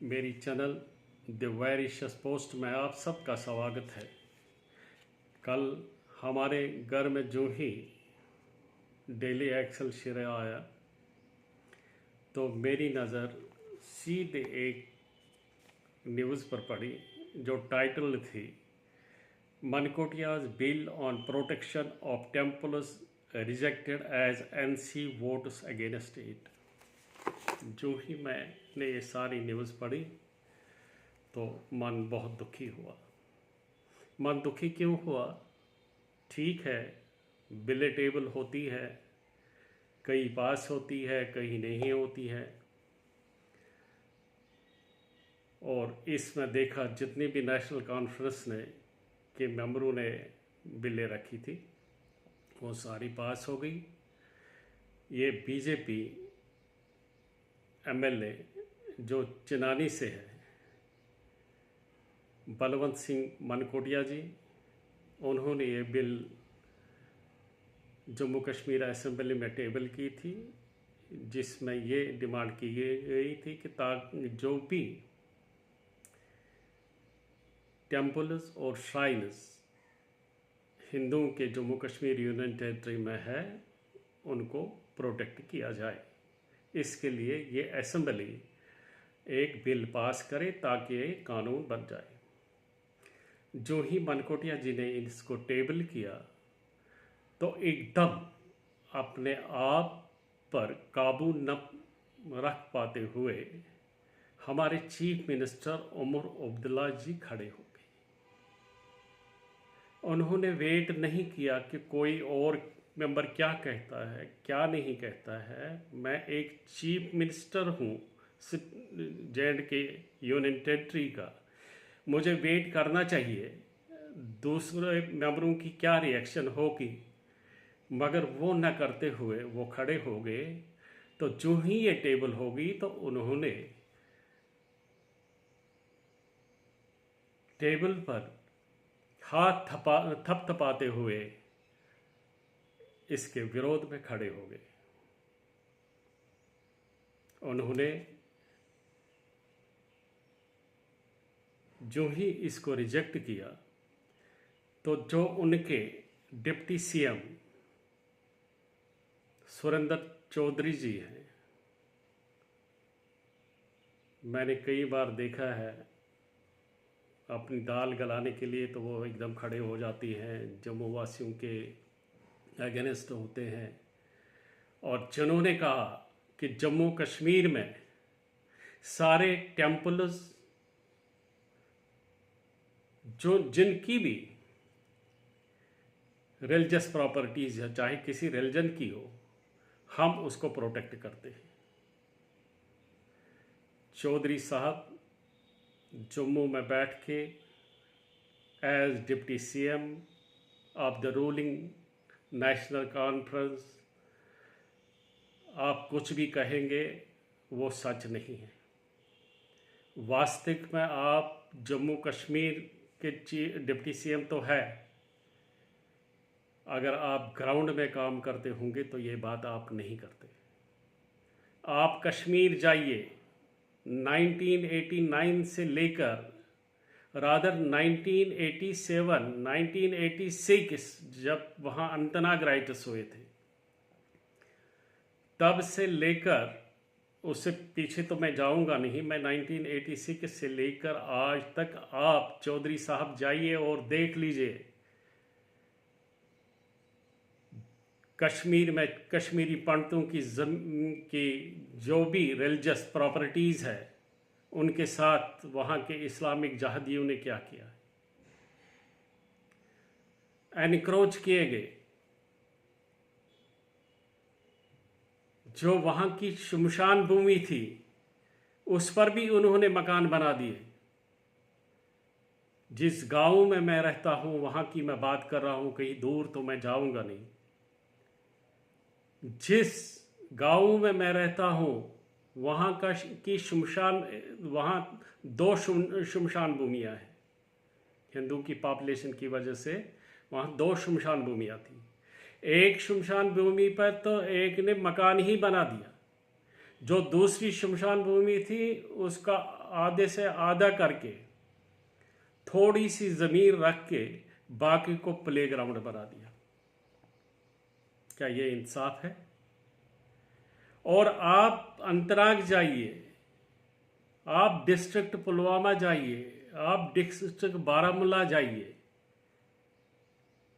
मेरी channel the वेरिशियस post में आप सबका स्वागत है। कल हमारे घर में जो ही डेली एक्सेलसियर आया तो मेरी नज़र सीधे एक न्यूज़ पर पड़ी जो टाइटल थी Mankotia's bill on protection of temples rejected as NC votes against it. जो ही मैंने ये सारी न्यूज़ पढ़ी तो मन बहुत दुखी हुआ। मन दुखी क्यों हुआ? ठीक है, बिलें टेबल होती है, कई पास होती है, कहीं नहीं होती है। और इसमें देखा जितनी भी नेशनल कॉन्फ्रेंस ने के मेंबरों ने बिलें रखी थी वो सारी पास हो गई। ये बीजेपी एमएलए जो चिनानी से है, बलवंत सिंह मनकोटिया जी, उन्होंने ये बिल जम्मू कश्मीर असेंबली में टेबल की थी, जिसमें ये डिमांड की गई थी कि ताकि जो भी टेम्पल्स और श्राइन्स हिंदुओं के जम्मू कश्मीर यूनियन टेरिटरी में है उनको प्रोटेक्ट किया जाए। इसके लिए ये असेंबली एक बिल पास करे ताकि ये कानून बन जाए। जो ही मनकोटिया जी ने इसको टेबल किया तो एकदम अपने आप पर काबू न रख पाते हुए हमारे चीफ मिनिस्टर उमर अब्दुल्ला जी खड़े हो गए। उन्होंने वेट नहीं किया कि कोई और मेंबर क्या कहता है क्या नहीं कहता है। मैं एक चीफ मिनिस्टर हूँ जे.एंड.के यूनियन टेरिटरी का, मुझे वेट करना चाहिए दूसरे मेंबरों की क्या रिएक्शन होगी, मगर वो न करते हुए वो खड़े हो गए। तो जो ही ये टेबल होगी तो उन्होंने टेबल पर हाथ थपथपाते हुए इसके विरोध में खड़े हो गए। उन्होंने जो ही इसको रिजेक्ट किया तो जो उनके डिप्टी सीएम सुरेंद्र चौधरी जी हैं, मैंने कई बार देखा है अपनी दाल गलाने के लिए तो वो एकदम खड़े हो जाती हैं, जम्मू वासियों के अगेंस्ट होते हैं। और जिन्होंने कहा कि जम्मू कश्मीर में सारे टेम्पल्स जो जिनकी भी रिलीजियस प्रॉपर्टीज है, चाहे किसी रिलीजन की हो, हम उसको प्रोटेक्ट करते हैं। चौधरी साहब जम्मू में बैठ के as deputy CM of the ruling National Conference, आप कुछ भी कहेंगे वो सच नहीं है। वास्तविक में आप जम्मू कश्मीर के डिप्टी सीएम तो है, अगर आप ग्राउंड में काम करते होंगे तो ये बात आप नहीं करते। आप कश्मीर जाइए, 1989 से लेकर रादर 1987, 1986 जब वहाँ अनंतनाग राइट्स हुए थे, तब से लेकर उससे पीछे तो मैं जाऊंगा नहीं, मैं 1986 से लेकर आज तक आप चौधरी साहब जाइए और देख लीजिए कश्मीर में कश्मीरी पंडितों की जो भी रिलीजियस प्रॉपर्टीज़ है उनके साथ वहाँ के इस्लामिक जहादियों ने क्या किया, एनक्रोच किए गए। जो वहाँ की शमशान भूमि थी उस पर भी उन्होंने मकान बना दिए। जिस गांव में मैं रहता हूँ वहाँ की मैं बात कर रहा हूँ, कहीं दूर तो मैं जाऊँगा नहीं। जिस गांव में मैं रहता हूँ वहाँ की शमशान, वहाँ 2 शमशान भूमियाँ हैं। हिंदू की पॉपुलेशन की वजह से वहाँ 2 शमशान भूमियाँ थी। एक शमशान भूमि पर तो एक ने मकान ही बना दिया, जो दूसरी शमशान भूमि थी उसका आधे से आधा करके थोड़ी सी ज़मीन रख के बाकी को प्लेग्राउंड बना दिया। क्या ये इंसाफ है? और आप अंतराग जाइए, आप डिस्ट्रिक्ट पुलवामा जाइए, आप डिस्ट्रिक्ट बारामूला जाइए,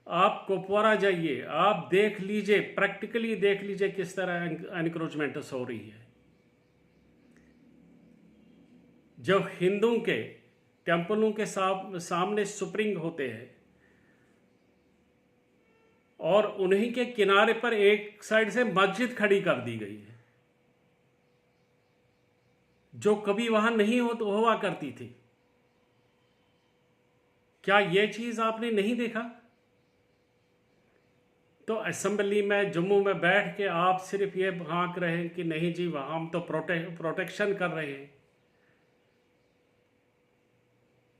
आप कुपवारा जाइए, आप देख लीजिए, प्रैक्टिकली देख लीजिए किस तरह एनक्रोचमेंट्स हो रही है। जो हिंदुओं के टेम्पलों के सामने स्प्रिंग होते हैं और उन्हीं के किनारे पर एक साइड से मस्जिद खड़ी कर दी गई है जो कभी वहां नहीं हुआ करती थी। क्या ये चीज आपने नहीं देखा? तो असेंबली में जम्मू में बैठ के आप सिर्फ ये हाँक रहे हैं कि नहीं जी वहां हम तो प्रोटेक्शन कर रहे हैं।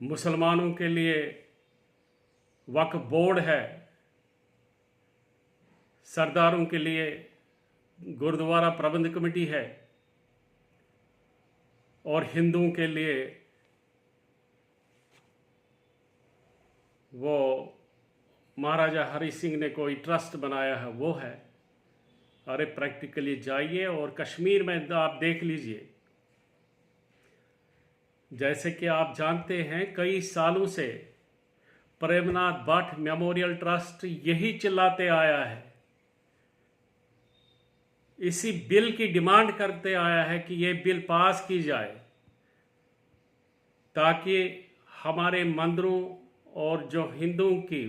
मुसलमानों के लिए वक्फ बोर्ड है, सरदारों के लिए गुरुद्वारा प्रबंध कमेटी है और हिंदुओं के लिए वो महाराजा हरि सिंह ने कोई ट्रस्ट बनाया है वो है। अरे प्रैक्टिकली जाइए और कश्मीर में आप देख लीजिए। जैसे कि आप जानते हैं कई सालों से प्रेमनाथ भट्ट मेमोरियल ट्रस्ट यही चिल्लाते आया है, इसी बिल की डिमांड करते आया है कि ये बिल पास की जाए ताकि हमारे मंदिरों और जो हिंदुओं की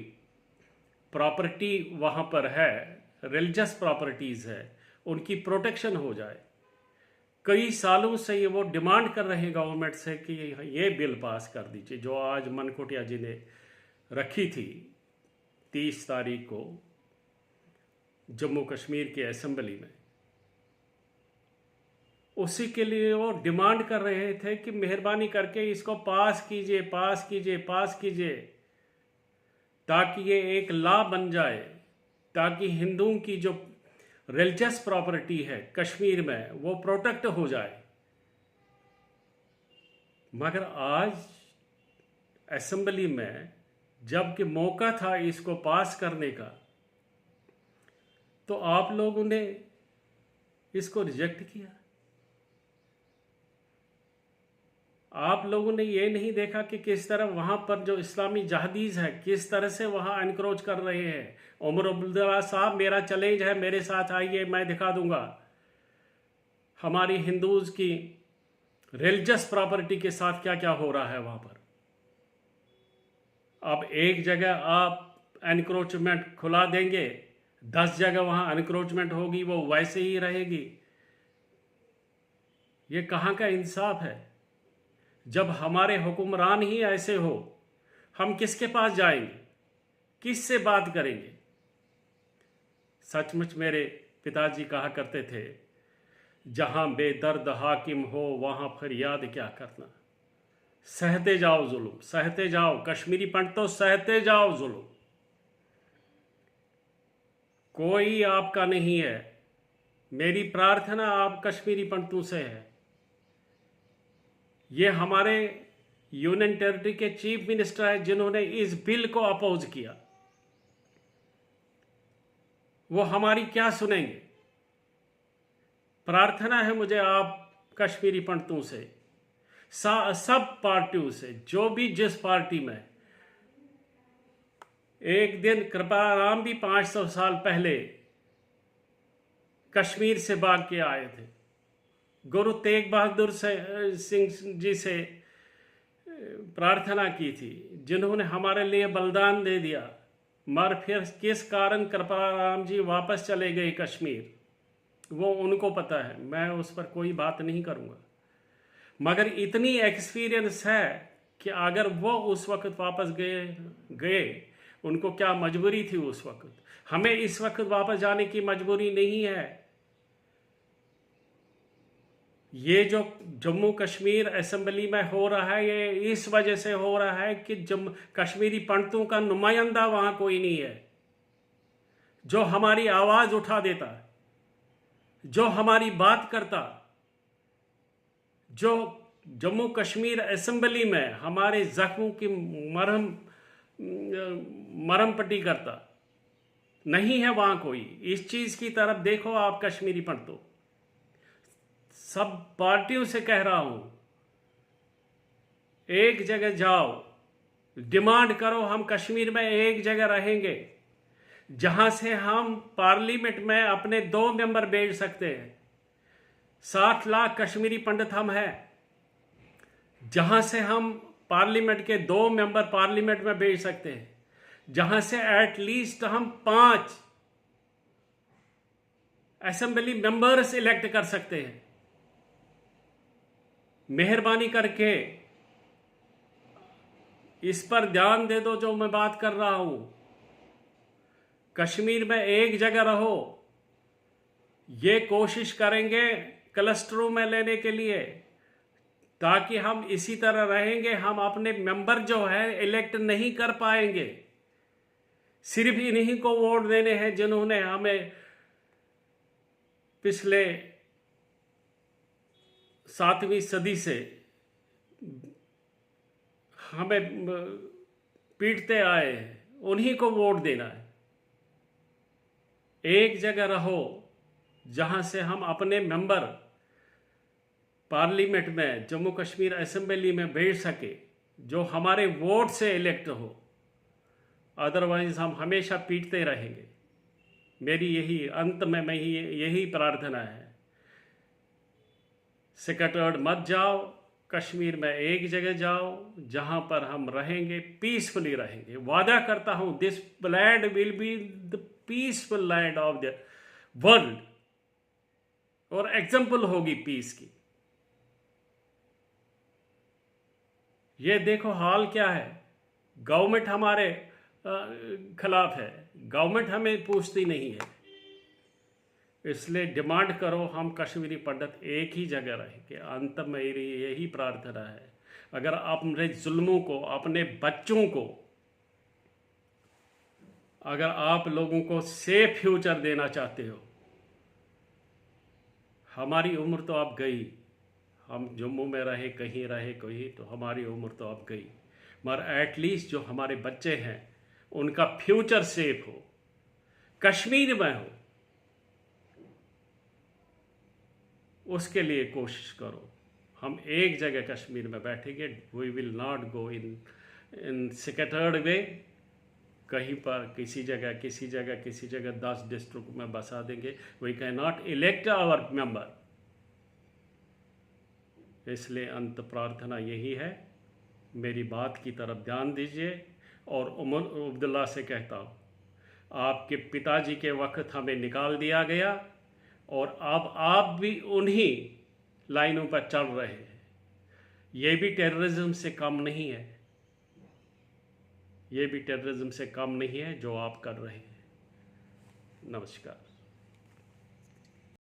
प्रॉपर्टी वहाँ पर है, रिलीजियस प्रॉपर्टीज़ है, उनकी प्रोटेक्शन हो जाए। कई सालों से ये वो डिमांड कर रहे हैं गवर्नमेंट से कि ये बिल पास कर दीजिए, जो आज मनकोटिया जी ने रखी थी 30 तारीख को जम्मू कश्मीर की असेंबली में। उसी के लिए वो डिमांड कर रहे थे कि मेहरबानी करके इसको पास कीजिए, पास कीजिए, पास कीजिए, ताकि ये एक लॉ बन जाए, ताकि हिंदुओं की जो रिलीजियस प्रॉपर्टी है कश्मीर में वो प्रोटेक्ट हो जाए। मगर आज असेंबली में जबकि मौका था इसको पास करने का, तो आप लोगों ने इसको रिजेक्ट किया। आप लोगों ने ये नहीं देखा कि किस तरह वहाँ पर जो इस्लामी जहादीज है किस तरह से वहाँ एनक्रोच कर रहे हैं। उमर अब्दुल्ला साहब, मेरा चैलेंज है, मेरे साथ आइए, मैं दिखा दूंगा हमारी हिंदूज की रिलीजियस प्रॉपर्टी के साथ क्या क्या हो रहा है वहाँ पर। अब एक जगह आप एनक्रोचमेंट खुला देंगे, 10 जगह वहाँ एनक्रोचमेंट होगी, वो वैसे ही रहेगी। ये कहाँ का इंसाफ है? जब हमारे हुक्मरान ही ऐसे हो, हम किसके पास जाएंगे, किससे बात करेंगे? सचमुच मेरे पिताजी कहा करते थे, जहां बेदर्द हाकिम हो वहां फरियाद क्या करना। सहते जाओ जुल्म, सहते जाओ, कश्मीरी पंडितों सहते जाओ जुल्म, कोई आपका नहीं है। मेरी प्रार्थना आप कश्मीरी पंडितों से है। ये हमारे यूनियन टेरिटरी के चीफ मिनिस्टर हैं जिन्होंने इस बिल को अपोज किया, वो हमारी क्या सुनेंगे? प्रार्थना है मुझे आप कश्मीरी पंडितों से, सब पार्टियों से, जो भी जिस पार्टी में। एक दिन कृपाराम भी 500 साल पहले कश्मीर से भाग के आए थे। गुरु तेग बहादुर सिंह जी से प्रार्थना की थी, जिन्होंने हमारे लिए बलिदान दे दिया। मगर फिर किस कारण कृपाराम जी वापस चले गए कश्मीर, वो उनको पता है, मैं उस पर कोई बात नहीं करूँगा। मगर इतनी एक्सपीरियंस है कि अगर वो उस वक्त वापस गए उनको क्या मजबूरी थी उस वक्त, हमें इस वक्त वापस जाने की मजबूरी नहीं है। ये जो जम्मू कश्मीर असेंबली में हो रहा है, ये इस वजह से हो रहा है कि कश्मीरी पंडितों का नुमाइंदा वहाँ कोई नहीं है जो हमारी आवाज़ उठा देता, जो हमारी बात करता। जो जम्मू कश्मीर असेंबली में हमारे जख्मों की मरहम पट्टी करता, नहीं है वहाँ कोई। इस चीज़ की तरफ देखो आप कश्मीरी पंडितों, सब पार्टियों से कह रहा हूँ, एक जगह जाओ, डिमांड करो, हम कश्मीर में एक जगह रहेंगे जहाँ से हम पार्लियामेंट में अपने 2 मेंबर भेज सकते हैं। 60 लाख कश्मीरी पंडित हम हैं, जहाँ से हम पार्लियामेंट के 2 मेंबर पार्लियामेंट में भेज सकते हैं, जहाँ से एटलीस्ट हम 5 असेंबली मेंबर्स इलेक्ट कर सकते हैं। मेहरबानी करके इस पर ध्यान दे दो जो मैं बात कर रहा हूं। कश्मीर में एक जगह रहो, ये कोशिश करेंगे क्लस्टरों में लेने के लिए, ताकि हम इसी तरह रहेंगे, हम अपने मेंबर जो है इलेक्ट नहीं कर पाएंगे। सिर्फ इन्हीं को वोट देने हैं जिन्होंने हमें पिछले 7वीं सदी से हमें पीटते आए हैं, उन्हीं को वोट देना है। एक जगह रहो जहां से हम अपने मेंबर पार्लियामेंट में, जम्मू कश्मीर असेंबली में भेज सके, जो हमारे वोट से इलेक्ट हो। अदरवाइज हम हमेशा पीटते रहेंगे। मेरी यही अंत में मैं यही प्रार्थना है, स्कैटर्ड मत जाओ, कश्मीर में एक जगह जाओ जहां पर हम रहेंगे, पीसफुली रहेंगे। वादा करता हूं, this land will be the peaceful land of the world, और एग्जाम्पल होगी पीस की। ये देखो हाल क्या है, गवर्नमेंट हमारे खिलाफ है, गवर्नमेंट हमें पूछती नहीं है। इसलिए डिमांड करो हम कश्मीरी पंडित एक ही जगह रहेंगे। अंत में मेरी यही प्रार्थना है, अगर अपने जुल्मों को, अपने बच्चों को, अगर आप लोगों को सेफ फ्यूचर देना चाहते हो, हमारी उम्र तो अब गई, हम जम्मू में रहे, कहीं रहे, कहीं, तो हमारी उम्र तो अब गई, मगर एटलीस्ट जो हमारे बच्चे हैं उनका फ्यूचर सेफ हो, कश्मीर में हो, उसके लिए कोशिश करो। हम एक जगह कश्मीर में बैठेंगे, we will not go in scattered way, कहीं पर किसी जगह 10 डिस्ट्रिक्ट में बसा देंगे। We can not elect our member. इसलिए अंत प्रार्थना यही है, मेरी बात की तरफ ध्यान दीजिए। और उमर अब्दुल्ला से कहता हूँ, आपके पिताजी के वक्त हमें निकाल दिया गया, और अब आप भी उन्हीं लाइनों पर चल रहे हैं। ये भी टेररिज्म से कम नहीं है, ये भी टेररिज्म से कम नहीं है जो आप कर रहे हैं। नमस्कार।